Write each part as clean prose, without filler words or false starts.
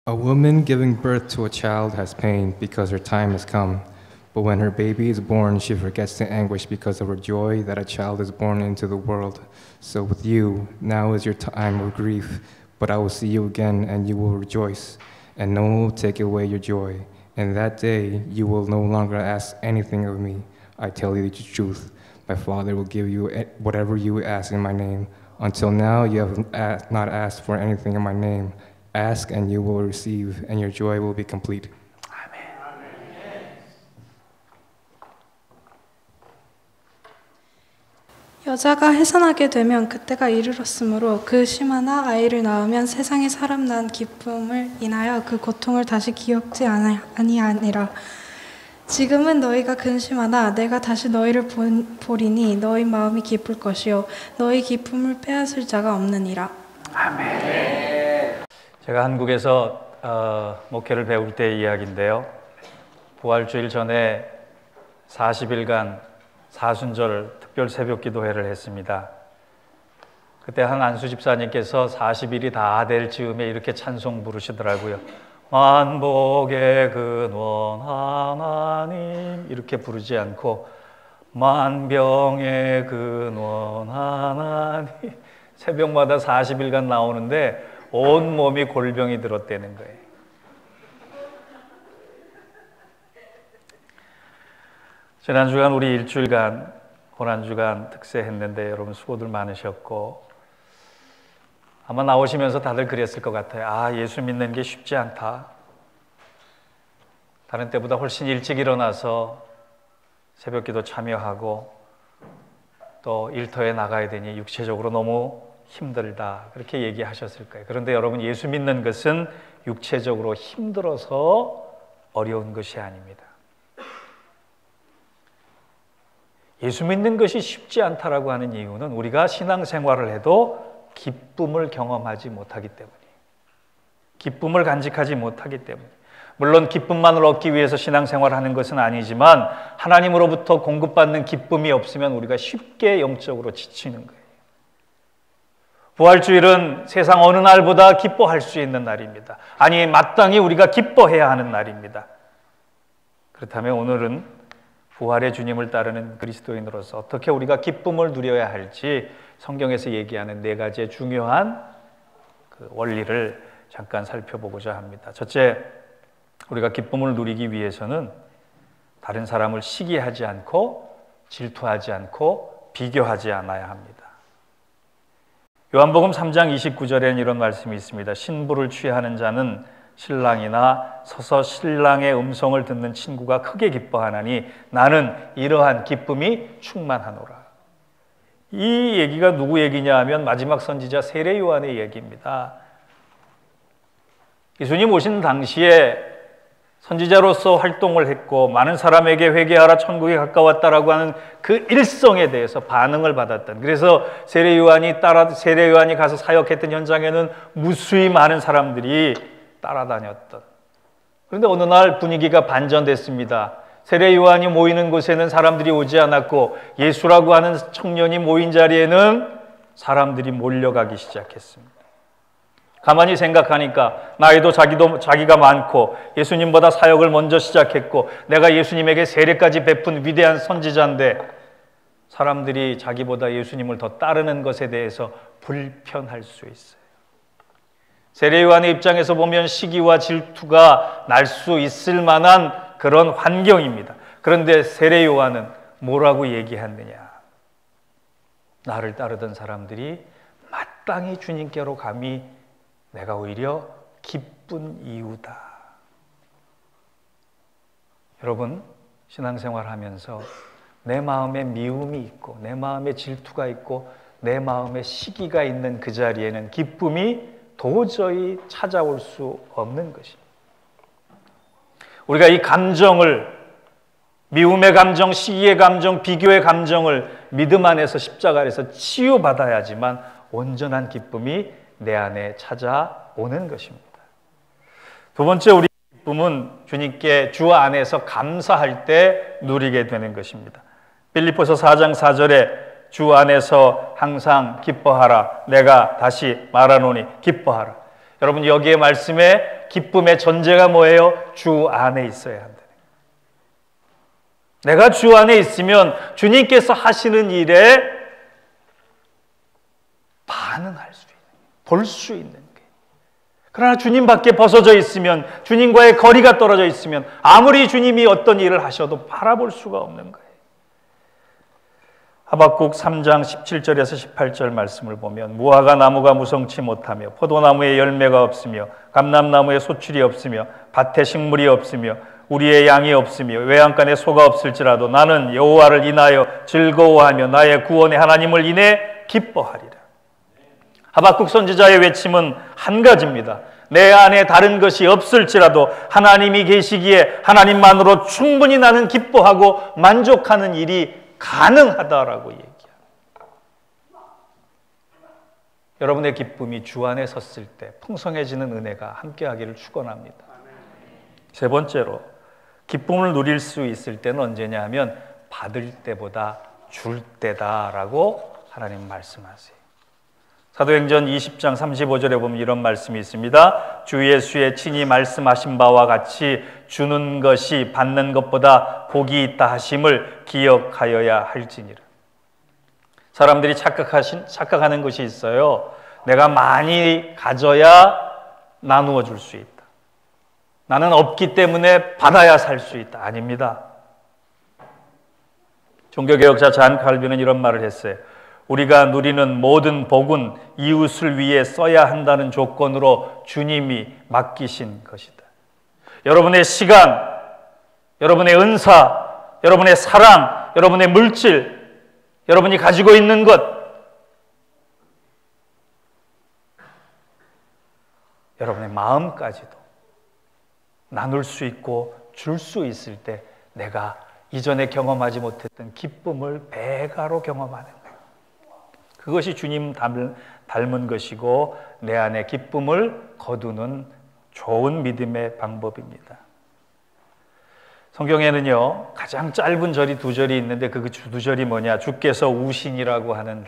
A woman giving birth to a child has pain because her time has come. But when her baby is born, she forgets the anguish because of her joy that a child is born into the world. So with you, now is your time of grief, but I will see you again and you will rejoice, and no one will take away your joy. And that day, you will no longer ask anything of me. I tell you the truth. My Father will give you whatever you ask in my name. Until now, you have not asked for anything in my name. Ask and you will receive, and your joy will be complete. 여자가 해산하게 되면 그때가 이르렀으므로 그 심하나 아이를 낳으면 세상에 사람 낳은 기쁨을 인하여 그 고통을 다시 기억지 아니하니라. 지금은 너희가 근심하나 내가 다시 너희를 보리니 너희 마음이 기쁠 것이요 너희 기쁨을 빼앗을 자가 없느니라. 아멘. 제가 한국에서 목회를 배울 때의 이야기인데요. 부활주일 전에 40일간 사순절 특별 새벽 기도회를 했습니다. 그때 한 안수 집사님께서 40일이 다 될 즈음에 이렇게 찬송 부르시더라고요. 만복의 근원 하나님, 이렇게 부르지 않고 만병의 근원 하나님. 새벽마다 40일간 나오는데 온 몸이 골병이 들었다는 거예요. 지난 주간 우리 일주일간 고난주간 특세했는데 여러분 수고들 많으셨고, 아마 나오시면서 다들 그랬을 것 같아요. 아, 예수 믿는 게 쉽지 않다. 다른 때보다 훨씬 일찍 일어나서 새벽기도 참여하고 또 일터에 나가야 되니 육체적으로 너무 힘들다, 그렇게 얘기하셨을 거예요. 그런데 여러분, 예수 믿는 것은 육체적으로 힘들어서 어려운 것이 아닙니다. 예수 믿는 것이 쉽지 않다라고 하는 이유는 우리가 신앙생활을 해도 기쁨을 경험하지 못하기 때문이에요. 기쁨을 간직하지 못하기 때문이에요. 물론 기쁨만을 얻기 위해서 신앙생활을 하는 것은 아니지만 하나님으로부터 공급받는 기쁨이 없으면 우리가 쉽게 영적으로 지치는 거예요. 부활주일은 세상 어느 날보다 기뻐할 수 있는 날입니다. 아니, 마땅히 우리가 기뻐해야 하는 날입니다. 그렇다면 오늘은 부활의 주님을 따르는 그리스도인으로서 어떻게 우리가 기쁨을 누려야 할지 성경에서 얘기하는 네 가지의 중요한 그 원리를 잠깐 살펴보고자 합니다. 첫째, 우리가 기쁨을 누리기 위해서는 다른 사람을 시기하지 않고 질투하지 않고 비교하지 않아야 합니다. 요한복음 3장 29절에는 이런 말씀이 있습니다. 신부를 취하는 자는 신랑이나 서서 신랑의 음성을 듣는 친구가 크게 기뻐하나니 나는 이러한 기쁨이 충만하노라. 이 얘기가 누구 얘기냐 하면 마지막 선지자 세례 요한의 얘기입니다. 예수님 오신 당시에 선지자로서 활동을 했고 많은 사람에게 회개하라 천국이 가까웠다라고 하는 그 일성에 대해서 반응을 받았던, 그래서 세례 요한이 가서 사역했던 현장에는 무수히 많은 사람들이 따라다녔던. 그런데 어느 날 분위기가 반전됐습니다. 세례 요한이 모이는 곳에는 사람들이 오지 않았고 예수라고 하는 청년이 모인 자리에는 사람들이 몰려가기 시작했습니다. 가만히 생각하니까 나이도 자기가 많고 예수님보다 사역을 먼저 시작했고 내가 예수님에게 세례까지 베푼 위대한 선지자인데 사람들이 자기보다 예수님을 더 따르는 것에 대해서 불편할 수 있어요. 세례 요한의 입장에서 보면 시기와 질투가 날 수 있을 만한 그런 환경입니다. 그런데 세례 요한은 뭐라고 얘기했느냐? 나를 따르던 사람들이 마땅히 주님께로 감히 내가 오히려 기쁜 이유다. 여러분, 신앙생활 하면서 내 마음에 미움이 있고 내 마음에 질투가 있고 내 마음에 시기가 있는 그 자리에는 기쁨이 도저히 찾아올 수 없는 것입니다. 우리가 이 감정을, 미움의 감정, 시기의 감정, 비교의 감정을 믿음 안에서 십자가 아래서 치유받아야지만 온전한 기쁨이 내 안에 찾아오는 것입니다. 두 번째, 우리 기쁨은 주님께 주 안에서 감사할 때 누리게 되는 것입니다. 빌립보서 4장 4절에 주 안에서 항상 기뻐하라. 내가 다시 말하노니 기뻐하라. 여러분, 여기에 말씀에 기쁨의 전제가 뭐예요? 주 안에 있어야 한다. 내가 주 안에 있으면 주님께서 하시는 일에 반응할 수 있는, 볼 수 있는 거예요. 그러나 주님 밖에 벗어져 있으면, 주님과의 거리가 떨어져 있으면 아무리 주님이 어떤 일을 하셔도 바라볼 수가 없는 거예요. 하박국 3장 17절에서 18절 말씀을 보면 무화과 나무가 무성치 못하며 포도나무에 열매가 없으며 감람나무에 소출이 없으며 밭에 식물이 없으며 우리의 양이 없으며 외양간에 소가 없을지라도 나는 여호와를 인하여 즐거워하며 나의 구원의 하나님을 인해 기뻐하리라. 하박국 선지자의 외침은 한 가지입니다. 내 안에 다른 것이 없을지라도 하나님이 계시기에 하나님만으로 충분히 나는 기뻐하고 만족하는 일이 가능하다라고 얘기합니다. 여러분의 기쁨이 주 안에 섰을 때 풍성해지는 은혜가 함께하기를 축원합니다. 세 번째로, 기쁨을 누릴 수 있을 때는 언제냐 하면 받을 때보다 줄 때다라고 하나님 말씀하세요. 사도행전 20장 35절에 보면 이런 말씀이 있습니다. 주 예수의 친히 말씀하신 바와 같이 주는 것이 받는 것보다 복이 있다 하심을 기억하여야 할지니라. 사람들이 착각하는 것이 있어요. 내가 많이 가져야 나누어 줄 수 있다. 나는 없기 때문에 받아야 살 수 있다. 아닙니다. 종교개혁자 잔 칼빈은 이런 말을 했어요. 우리가 누리는 모든 복은 이웃을 위해 써야 한다는 조건으로 주님이 맡기신 것이다. 여러분의 시간, 여러분의 은사, 여러분의 사랑, 여러분의 물질, 여러분이 가지고 있는 것, 여러분의 마음까지도 나눌 수 있고 줄 수 있을 때 내가 이전에 경험하지 못했던 기쁨을 배가로 경험하는 거예요. 그것이 주님 닮은 것이고 내 안에 기쁨을 거두는 좋은 믿음의 방법입니다. 성경에는요, 가장 짧은 절이 두 절이 있는데 그 두 절이 뭐냐? 주께서 우신이라고 하는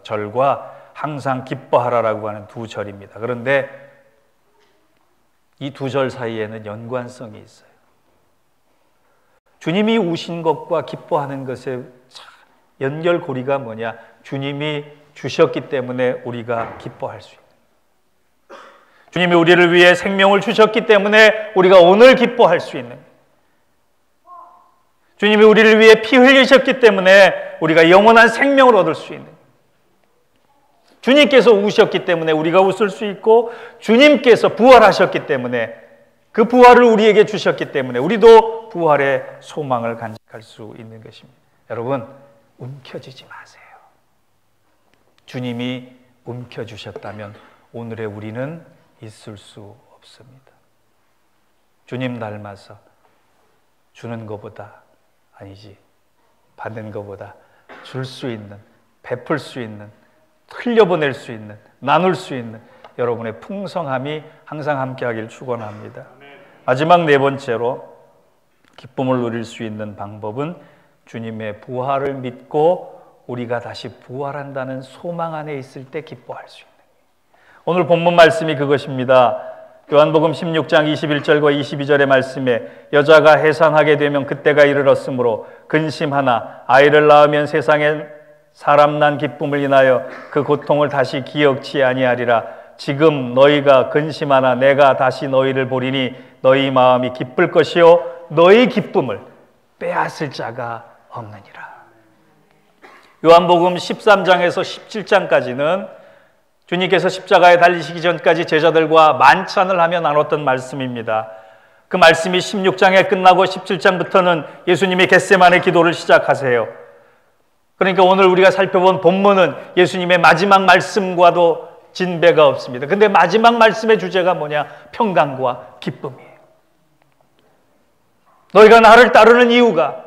절과 항상 기뻐하라라고 하는 두 절입니다. 그런데 이 두 절 사이에는 연관성이 있어요. 주님이 우신 것과 기뻐하는 것의 연결고리가 뭐냐? 주님이 주셨기 때문에 우리가 기뻐할 수 있는, 주님이 우리를 위해 생명을 주셨기 때문에 우리가 오늘 기뻐할 수 있는, 주님이 우리를 위해 피 흘리셨기 때문에 우리가 영원한 생명을 얻을 수 있는, 주님께서 우셨기 때문에 우리가 웃을 수 있고, 주님께서 부활하셨기 때문에 그 부활을 우리에게 주셨기 때문에 우리도 부활의 소망을 간직할 수 있는 것입니다. 여러분, 움켜쥐지 마세요. 주님이 움켜주셨다면 오늘의 우리는 있을 수 없습니다. 주님 닮아서 주는 것보다, 아니지, 받는 것보다 줄 수 있는, 베풀 수 있는, 흘려보낼 수 있는, 나눌 수 있는 여러분의 풍성함이 항상 함께하길 축원합니다. 마지막 네 번째로 기쁨을 누릴 수 있는 방법은 주님의 부활을 믿고 우리가 다시 부활한다는 소망 안에 있을 때 기뻐할 수 있는, 오늘 본문 말씀이 그것입니다. 요한복음 16장 21절과 22절의 말씀에 여자가 해산하게 되면 그때가 이르렀으므로 근심하나 아이를 낳으면 세상에 사람 난 기쁨을 인하여 그 고통을 다시 기억치 아니하리라. 지금 너희가 근심하나 내가 다시 너희를 보리니 너희 마음이 기쁠 것이요 너희 기쁨을 빼앗을 자가 없느니라. 요한복음 13장에서 17장까지는 주님께서 십자가에 달리시기 전까지 제자들과 만찬을 하며 나눴던 말씀입니다. 그 말씀이 16장에 끝나고 17장부터는 예수님이 겟세마네 기도를 시작하세요. 그러니까 오늘 우리가 살펴본 본문은 예수님의 마지막 말씀과도 진배가 없습니다. 근데 마지막 말씀의 주제가 뭐냐? 평강과 기쁨이에요. 너희가 나를 따르는 이유가,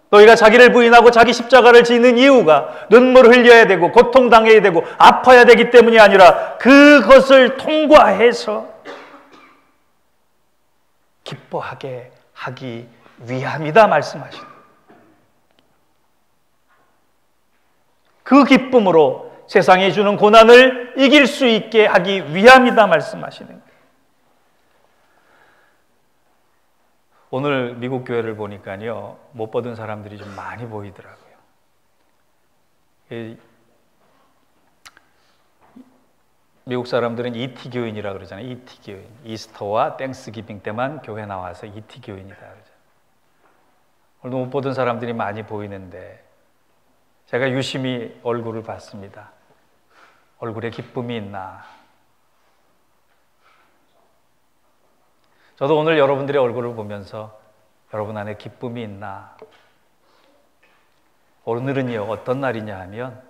너희가 자기를 부인하고 자기 십자가를 지는 이유가 눈물을 흘려야 되고 고통당해야 되고 아파야 되기 때문이 아니라 그것을 통과해서 기뻐하게 하기 위함이다 말씀하십니다. 그 기쁨으로 세상이 주는 고난을 이길 수 있게 하기 위함이다 말씀하시는 거예요. 오늘 미국 교회를 보니까요, 못 받은 사람들이 좀 많이 보이더라고요. 미국 사람들은 ET 교인이라고 그러잖아요. ET 교인. 이스터와 땡스기빙 때만 교회 나와서 ET 교인이다 그러잖아요. 오늘도 못 보던 사람들이 많이 보이는데 제가 유심히 얼굴을 봤습니다. 얼굴에 기쁨이 있나? 저도 오늘 여러분들의 얼굴을 보면서 여러분 안에 기쁨이 있나? 오늘은요, 어떤 날이냐 하면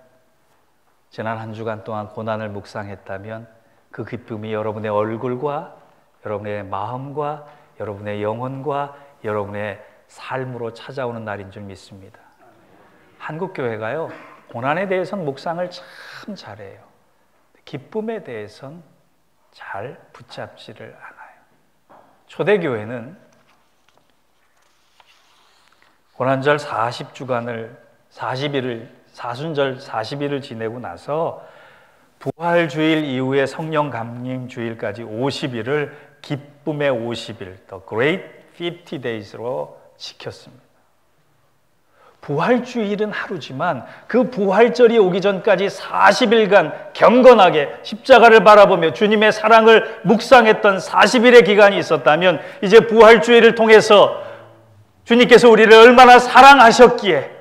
지난 한 주간 동안 고난을 묵상했다면 그 기쁨이 여러분의 얼굴과 여러분의 마음과 여러분의 영혼과 여러분의 삶으로 찾아오는 날인 줄 믿습니다. 한국 교회가요, 고난에 대해서는 묵상을 참 잘해요. 기쁨에 대해서는 잘 붙잡지를 않아요. 초대교회는 고난절 40주간을 40일을 사순절 40일을 지내고 나서 부활주일 이후에 성령 강림주일까지 50일을 기쁨의 50일, The Great 50 Days로 지켰습니다. 부활주일은 하루지만 그 부활절이 오기 전까지 40일간 경건하게 십자가를 바라보며 주님의 사랑을 묵상했던 40일의 기간이 있었다면 이제 부활주일을 통해서 주님께서 우리를 얼마나 사랑하셨기에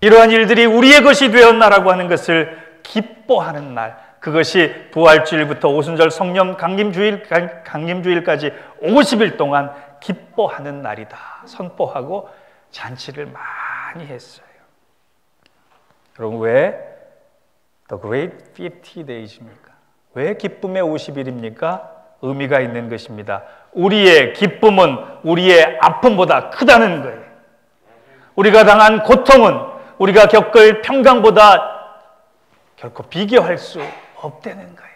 이러한 일들이 우리의 것이 되었나라고 하는 것을 기뻐하는 날, 그것이 부활주일부터 오순절 성령 강림주일까지 50일 동안 기뻐하는 날이다 선포하고 잔치를 많이 했어요. 여러분, 왜 The Great 50 Days입니까? 왜 기쁨의 50일입니까? 의미가 있는 것입니다. 우리의 기쁨은 우리의 아픔보다 크다는 거예요. 우리가 당한 고통은 우리가 겪을 평강보다 결코 비교할 수 없다는 거예요.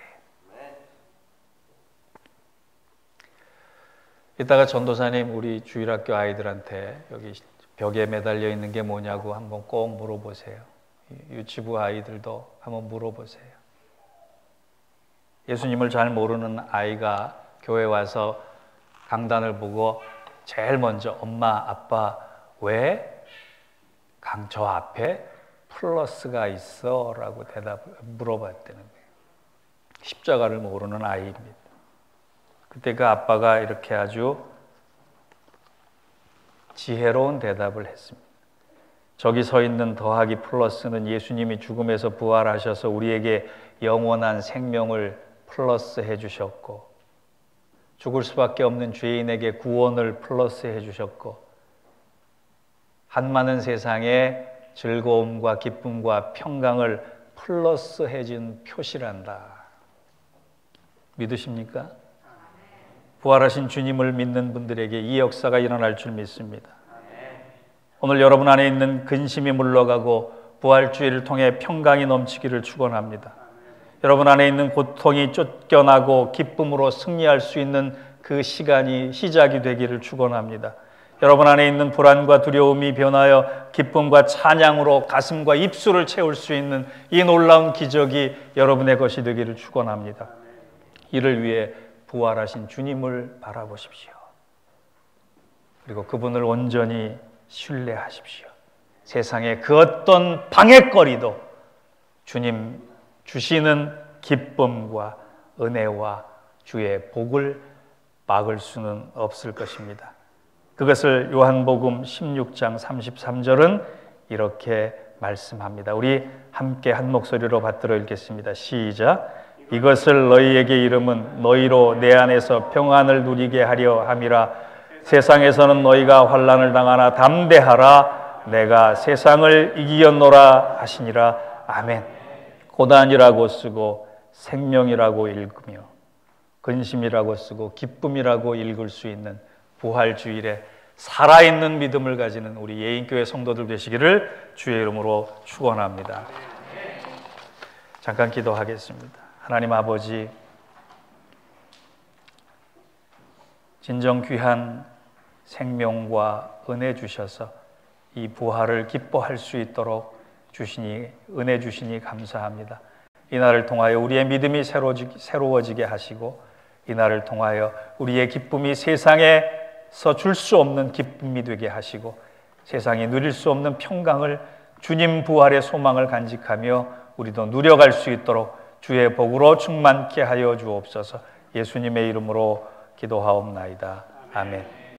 이따가 전도사님 우리 주일학교 아이들한테 여기 벽에 매달려 있는 게 뭐냐고 한번 꼭 물어보세요. 유치부 아이들도 한번 물어보세요. 예수님을 잘 모르는 아이가 교회 와서 강단을 보고 제일 먼저 엄마, 아빠 왜 저 앞에 플러스가 있어? 라고 물어봤다는 거예요. 십자가를 모르는 아이입니다. 그때 그 아빠가 이렇게 아주 지혜로운 대답을 했습니다. 저기 서 있는 더하기 플러스는 예수님이 죽음에서 부활하셔서 우리에게 영원한 생명을 플러스 해주셨고, 죽을 수밖에 없는 죄인에게 구원을 플러스 해주셨고, 한많은 세상에 즐거움과 기쁨과 평강을 플러스 해준 표시란다. 믿으십니까? 부활하신 주님을 믿는 분들에게 이 역사가 일어날 줄 믿습니다. 오늘 여러분 안에 있는 근심이 물러가고 부활주의를 통해 평강이 넘치기를 축원합니다. 여러분 안에 있는 고통이 쫓겨나고 기쁨으로 승리할 수 있는 그 시간이 시작이 되기를 축원합니다. 여러분 안에 있는 불안과 두려움이 변하여 기쁨과 찬양으로 가슴과 입술을 채울 수 있는 이 놀라운 기적이 여러분의 것이 되기를 축원합니다. 이를 위해 부활하신 주님을 바라보십시오. 그리고 그분을 온전히 신뢰하십시오. 세상의 그 어떤 방해거리도 주님 주시는 기쁨과 은혜와 주의 복을 막을 수는 없을 것입니다. 그것을 요한복음 16장 33절은 이렇게 말씀합니다. 우리 함께 한 목소리로 받들어 읽겠습니다. 시작. 이것을 너희에게 이름은 너희로 내 안에서 평안을 누리게 하려 함이라. 세상에서는 너희가 환난을 당하나 담대하라. 내가 세상을 이기었노라 하시니라. 아멘. 고난이라고 쓰고 생명이라고 읽으며 근심이라고 쓰고 기쁨이라고 읽을 수 있는 부활주일에 살아있는 믿음을 가지는 우리 예인교회 성도들 되시기를 주의 이름으로 축원합니다. 잠깐 기도하겠습니다. 하나님 아버지, 진정 귀한 생명과 은혜 주셔서 이 부활을 기뻐할 수 있도록 은혜 주시니 감사합니다. 이날을 통하여 우리의 믿음이 새로워지게 하시고 이날을 통하여 우리의 기쁨이 세상에서 줄 수 없는 기쁨이 되게 하시고 세상이 누릴 수 없는 평강을 주님 부활의 소망을 간직하며 우리도 누려갈 수 있도록 주의 복으로 충만케 하여 주옵소서. 예수님의 이름으로 기도하옵나이다. 아멘.